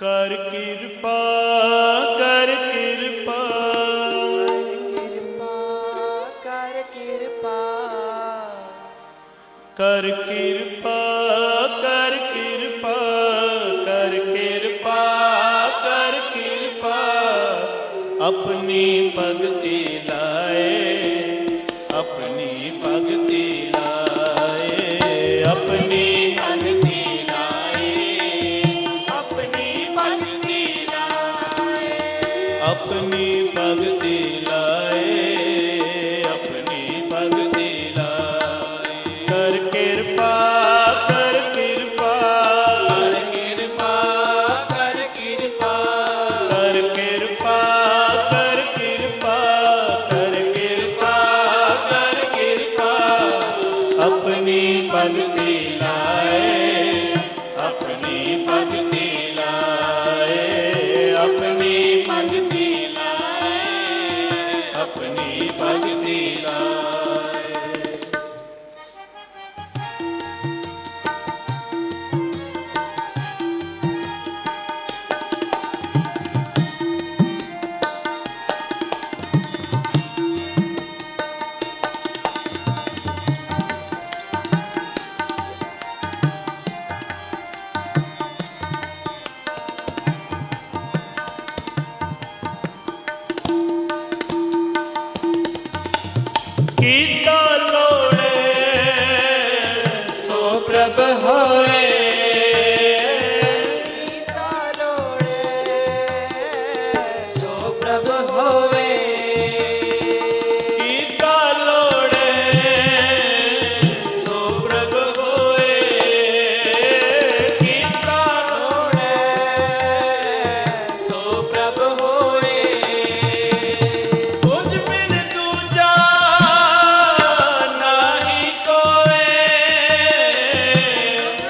ਕਰ ਕਿਰਪਾ ਕਰ ਕਿਰਪਾ ਕਰ ਕਿਰਪਾ ਕਰ ਕਿਰਪਾ ਕਰ ਕਿਰਪਾ ਕਰ ਕਿਰਪਾ ਕਰ ਕਿਰਪਾ ਆਪਣੀ ਭਗਤੀ ਲਾਏ ਆਪਣੀ ਭਗਤੀ ਲਾਏ ਆਪਣੀ ਭਗਤੀ ਆਪਣੀ ਭਗਤੀ ਲਾਏ ਆਪਣੀ ਭਗਤੀ ਲਾਏ ਆਪਣੀ ਭਗਤੀ ਲਾਏ ਕਰ ਕਿਰਪਾ ਕਰ ਕਿਰਪਾ ਕਰ ਕਿਰਪਾ ਕਰ ਕਿਰਪਾ ਕਰ ਕਿਰਪਾ ਕਰ ਕਿਰਪਾ ਕਰ ਕਿਰਪਾ ਕਰ ਕਿਰਪਾ ਆਪਣੀ ਭਗਤੀ ਲਾਏ ਆਪਣੀ ਭਗਤੀ ਲਾਏ ਆਪਣੀ ਭਗਤੀ ਲਾਏ ਆਪਣੀ ਭਗਤੀ ਲਾਏ ਕੀਤਾ ਲੋੜੇ ਸੋ ਪ੍ਰਭ ਹੋਏ ਕੀਤਾ ਲੋੜੇ ਸੋ ਪ੍ਰਭ ਹੋਵੇ ਕੀਤਾ ਲੋੜੇ ਸੋ ਪ੍ਰਭ ਹੋਏ ਕੀਤਾ ਲੋੜੇ ਸੋ ਪ੍ਰਭ ਹੋਏ ਤੁਝ ਬਿਨ ਦੂਜਾ ਨਾਹੀ ਕੋਏ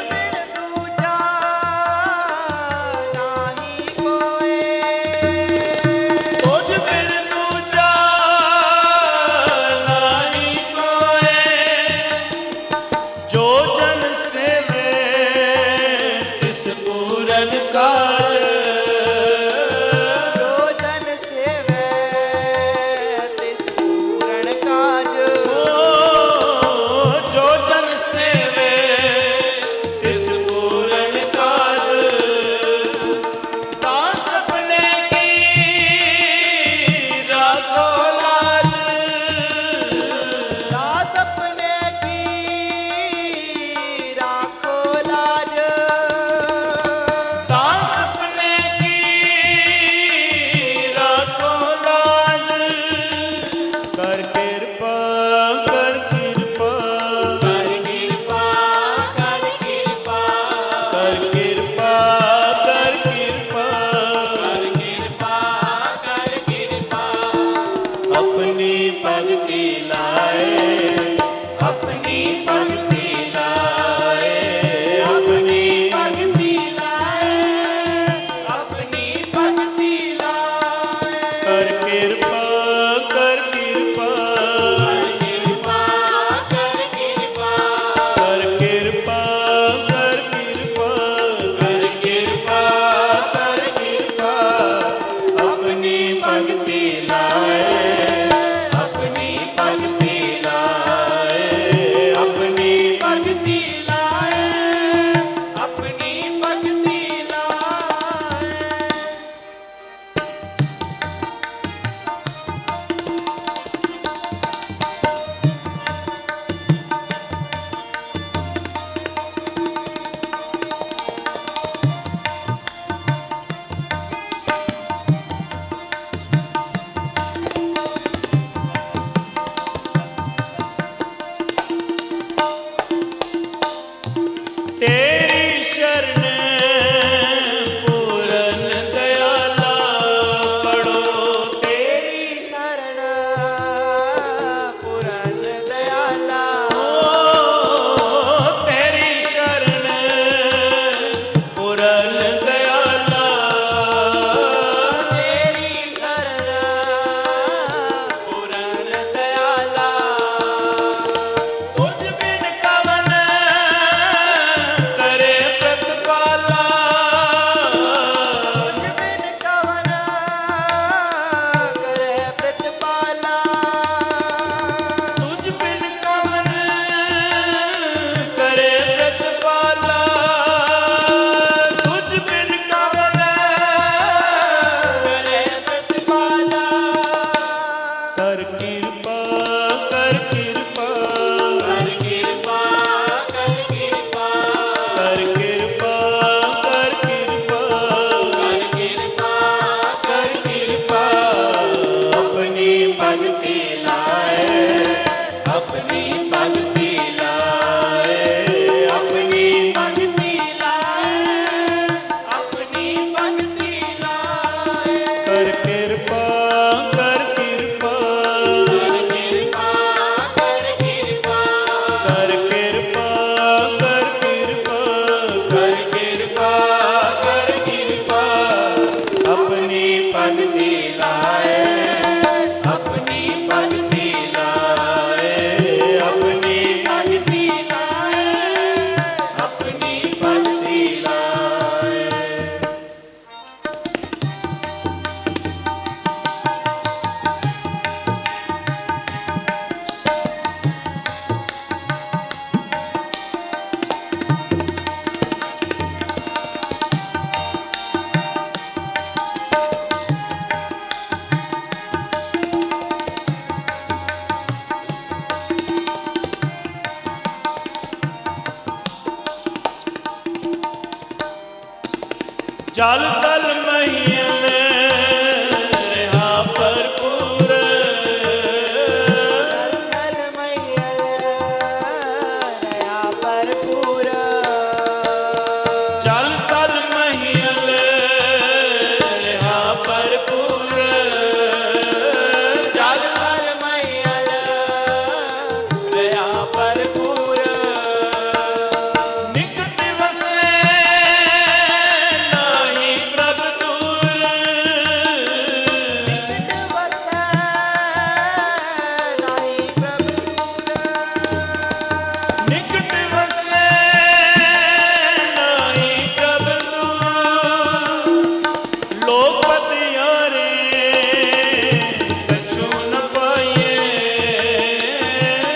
ਬਿਨ ਦੂਜਾ ਨਾਹੀ ਕੋਏ ਤੁਝ ਬਿਨ ਦੂਜਾ ਨਾਹੀ ਕੋਏ ਜੋ ਜਨ ਸੇਵੇ ਤਿਸ ਪੂਰਨ ਕਾਜ ਜੋ ਜਨ ਸੇਵੈ ਤਿਸ ਪੂਰਨ ਕਾਜ ਜੋ ਜਨ ਸੇਵੇ ਤਿਸ ਪੂਰਨ ਕਾਜ ਤਾਂ ਸਪਨੇ ਕੀ ਰਾਖੋ ਲਾਜ ਦਾਸ ਆਪਣੇ ਕੀ ਰਾਖੋ ਲਾਜ ਦਾਸ ਜਲ ਤਲ ਮਹੀਲ ਰਹਾ ਭਰਪੂਰ ਜਲ ਮਈਲ ਰਹਾ ਭਰਪੂਰ ਜਲ ਤਲ ਮਹੀਲ ਰਹਾ ਭਰਪੂਰ ਜਲ ਜਲ ਮਈਲ ਰਹਾ ਭਰਪੂਰ ਨਿਕਟ ਵਸੈ ਨਾਹੀ ਪ੍ਰਭ ਦੂਰ ਨਿਕਟ ਵਸੈ ਨਾਹੀ ਪ੍ਰਭ ਨਿਕਟ ਵਸੈ ਨਾਹੀ ਪ੍ਰਭ ਦੂਰ ਲੋਕ ਪਤਿਆਰੇ ਕਛੂ ਨ ਪਾਈਏ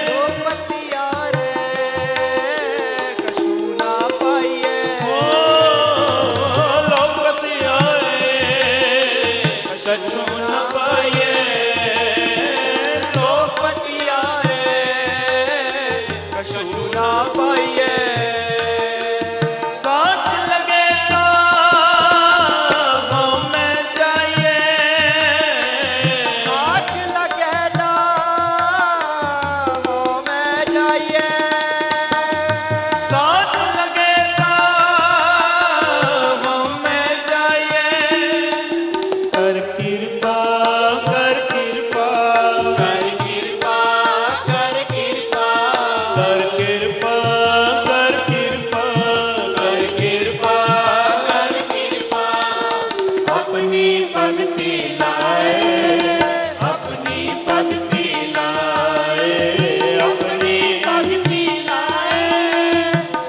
ਲੋਕਪਤਿਆ ਰੇ ਕਛੂ ਨਾ ਪਾਈਏ ਓ ਲੋਕ ਪਤਿਆਰੇ ਕਛੂ ਨ ਪਾਈਏ ਲੋਕ ਲੋਕਪਤਿਆ ਰੇ ਕਛੂ ਨਾ ਪਾਈਏ ਸਾਚ ਲਗੇ ਤਾ ਹਉਮੈ ਜਾਈਏ ਸਾਚ ਲਗੈ ਦਾ ਹੋ ਮੈਂ ਜਾਈਏ ਸਾਚ ਲਗੇ ਤਾ ਹਉਮੈ ਜਾਈਏ ਕਰ ਕਿਰਪਾ ਕਰ ਕਿਰਪਾ ਕਰ ਕਿਰਪਾ ਕਰ ਕਿਰਪਾ ਕਰ ਕਿਰਪਾ ਕਰ ਕਿਰਪਾ ਕਰ ਕਿਰਪਾ ਕਰ ਕਿਰਪਾ ਆਪਣੀ ਭਗਤੀ ਲਾਏ ਆਪਣੀ ਭਗਤੀ ਲਾਏ ਆਪਣੀ ਭਗਤੀ ਲਾਏ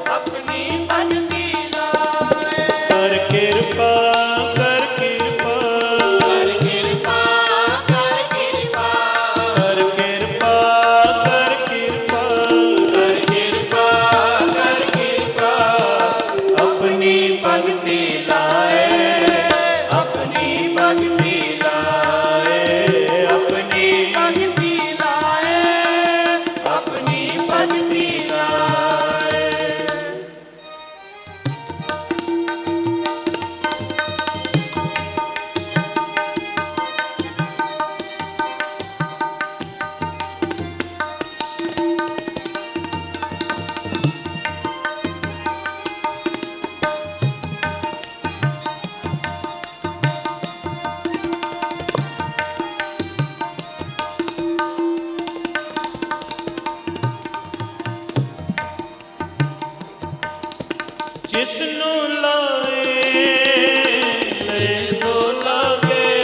ਆਪਣੀ ਭਗਤੀ ਲਾਏ ਕਰ ਕਿਰਪਾ ਕਰ ਕਿਰਪਾ ਕਰ ਕਿਰਪਾ ਕਰ ਕਿਰਪਾ ਕਰ ਕਿਰਪਾ ਕਰ ਕਿਰਪਾ ਕਰ ਕਿਰਪਾ ਕਰ ਕਿਰਪਾ ਆਪਣੀ ਭਗਤੀ ਲਾਏ ਆਪਣੀ ਭਗਤੀ ਲਾਏ ਆਪਣੀ ਭਗਤੀ ਲਾਏ ਆਪਣੀ ਭਗਤੀ ਲਾਏ ਜਿਸ ਨੂੰ ਲਾਏ ਲੈ ਸੋ ਲਾਗੇ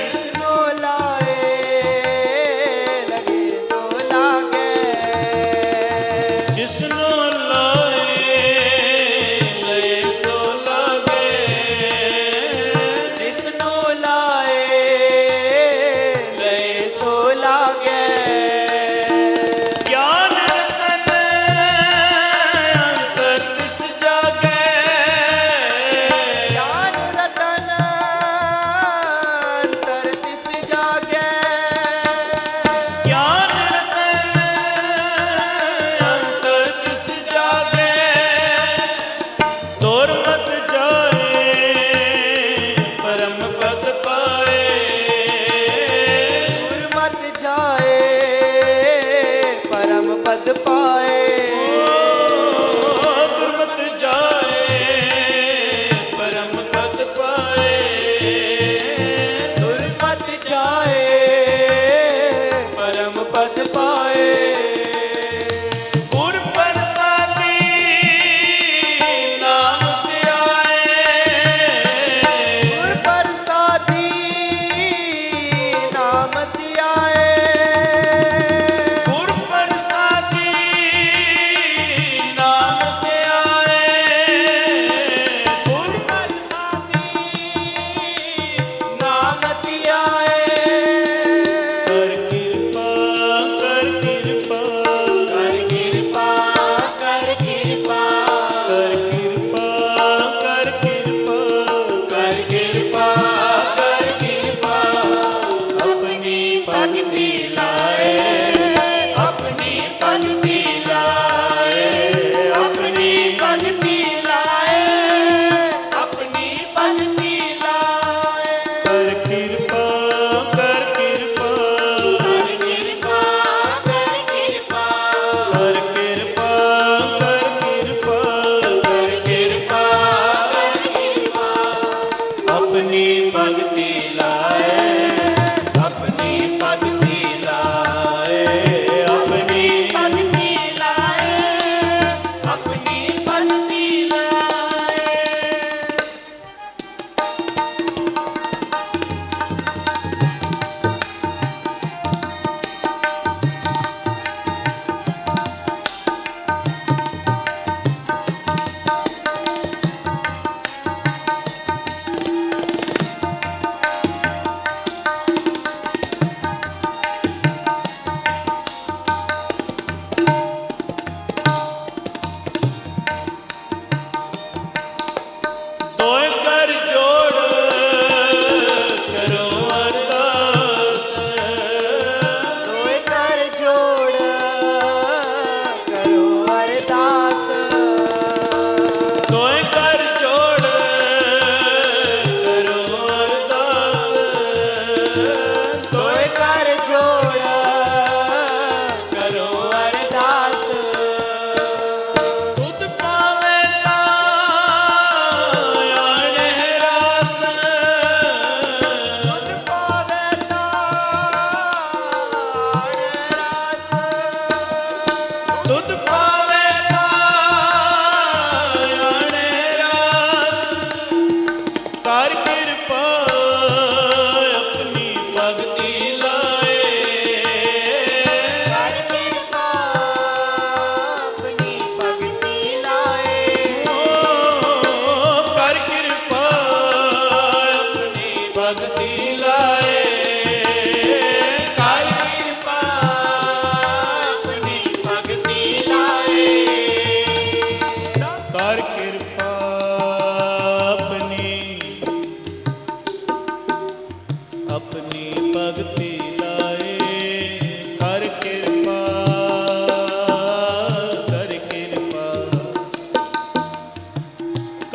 ਜਿਸਨੂੰ ਲਾਏ ਲਗੇ ਸੋ ਲਾਗੇ ਜਿਸ ਨੂੰ ਲਾਏ ਲੈ ਸੋ ਲਾਗੇ ਜਿਸਨੂੰ ਲਾਏ ਲੈ ਸੋ ਲਾਗੇ ਗਿਆਨ ਰਤਨ ਅੰਤਰ ਤਿਸ ਜਾਗੇ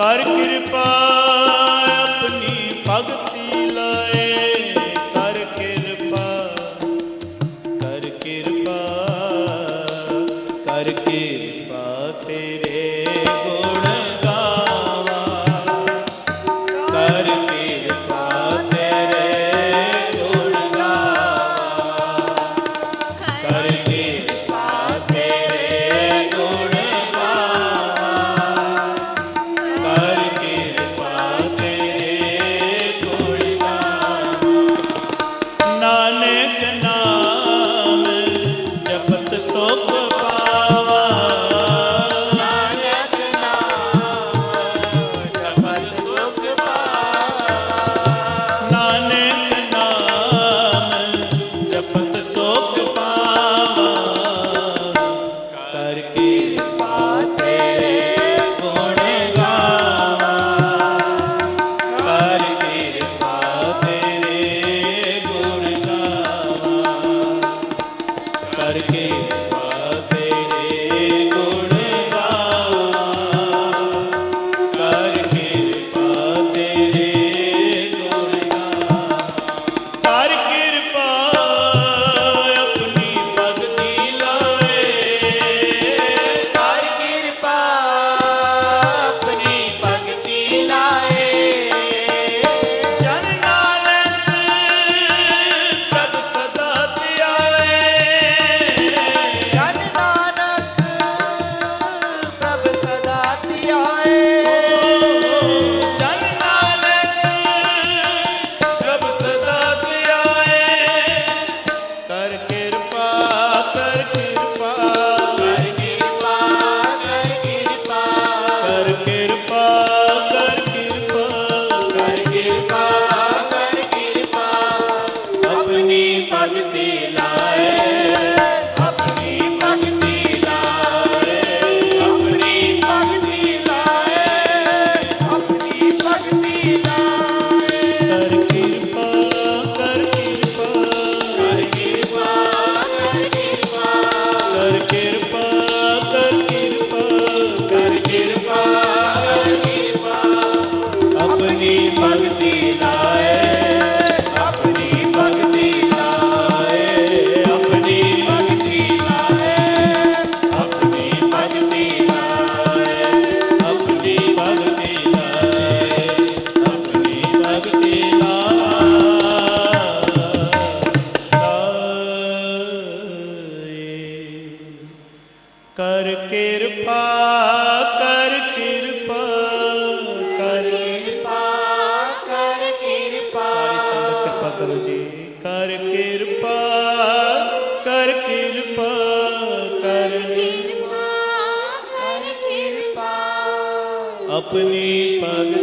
ਕਰ ਕਿਰਪਾ ਆਪਣੀ ਭਗਤੀ ਲਾਏ, ਕਰ ਕਿਰਪਾ, ਕਰ ਕਿਰਪਾ, ਕਰ ਕਿਰਪਾ ਤੇਰੇ ਗੁਣ ਗਾਵਾਂ, ਕਰ ਕਿਰਪਾ ਤੇਰੇ ਗੁਣ ਗਾਵਾਂ, ਕਰ ਕਿਰਪਾ ਤੇਰੇ ਗੁਣ ਗਾਵਾਂ, ਕਰ ਕਿਰਪਾ ਤੇਰੇ ਗੁਣ ਗਾਵਾਂ। ਨਾਨਕ ਨਾਮ ਜਪਤ ਸੁਖ ਪਾਵਾ, ਨਾਨਕ ਨਾਮ ਜਪਤ ਸੁਖ ਪਾਵਾ, ਨਾਨਕ ਨਾਮ ਜਪਤ ਸੁਖ ਪਾਵਾ, ਕਰ ਕਿਰਪਾ ਤੇਰੇ ਗੁਣ ਗਾਵਾਂ, ਕਰ ਕਿਰਪਾ ਤੇਰੇ ਗੁਣ ਗਾਵਾਂ, ਕਰ ਕਿਰਪਾ ਤੇਰੇ ਗੁਣ ਗਾਵਾਂ, ਕਰ ਕਿਰਪਾ ਤੇਰੇ ਗੁਣ ਗਾਵਾਂ। ਕਰ ਕਿਰਪਾ ਆਪਣੀ ਭਗਤੀ ਲਾਏ, ਕਰ ਕਿਰਪਾ ਆਪਣੀ ਭਗਤੀ ਲਾਏ, ਜਨ ਨਾਨਕ ਪ੍ਰਭ ਸਦਾ ਧਿਆਏ, ਜਨ ਨਾਨਕ ਪ੍ਰਭ ਸਦਾ ਧਿਆਏ, ਜਨ ਨਾਨਕ ਪ੍ਰਭ ਸਦਾ ਧਿਆਏ, ਕਰ ਕਿਰਪਾ, ਕਰ ਕਿਰਪਾ, ਕਰ ਕਿਰਪਾ, ਕਰ ਕਿਰਪਾ, ਕਰ ਕਿਰਪਾ, ਕਰ ਕਿਰਪਾ, ਕਰ ਕਿਰਪਾ ਕਰ ਕਿਰਪਾ, ਆਪਣੀ ਭਗਤੀ ਲਾਏ, ਆਪਣੀ ਭਗਤੀ ਲਾਏ, ਆਪਣੀ ਭਗਤੀ ਲਾਏ, ਆਪਣੀ ਭਗਤੀ ਲਾਏ, ਕਰ ਕਿਰਪਾ, ਕਰ ਕਿਰਪਾ, ਕਰ ਕਿਰਪਾ, ਕਰ ਕਿਰਪਾ, ਕਰ ਕਿਰਪਾ, ਕਰ ਕਿਰਪਾ, ਕਰ ਕਿਰਪਾ, ਕਰ ਕਿਰਪਾ, ਆਪਣੀ ਭਗਤੀ ਲਾਏ, ਆਪਣੀ ਭਗਤੀ ਲਾਏ, ਆਪਣੀ ਭਗਤੀ ਲਾਏ, ਆਪਣੀ ਭਗਤੀ ਲਾਏ, ਆਪਣੀ ਭਗਤੀ ਲਾਏ, ਆਪਣੀ ਭਗਤੀ ਲਾਏ। ਕਰ ਕਿਰਪਾ, ਕਰ ਕਿਰਪਾ, ਕਰ ਕਿਰਪਾ, ਕਰ ਕਿਰਪਾ, ਸਾਰੀ ਸੰਗਤ ਕਿਰਪਾ ਕਰੋ ਜੀ। ਕਰ ਕਿਰਪਾ, ਕਰ ਕਿਰਪਾ, ਕਰ ਕਰ ਕਿਰਪਾ, ਆਪਣੀ ਭਗਤੀ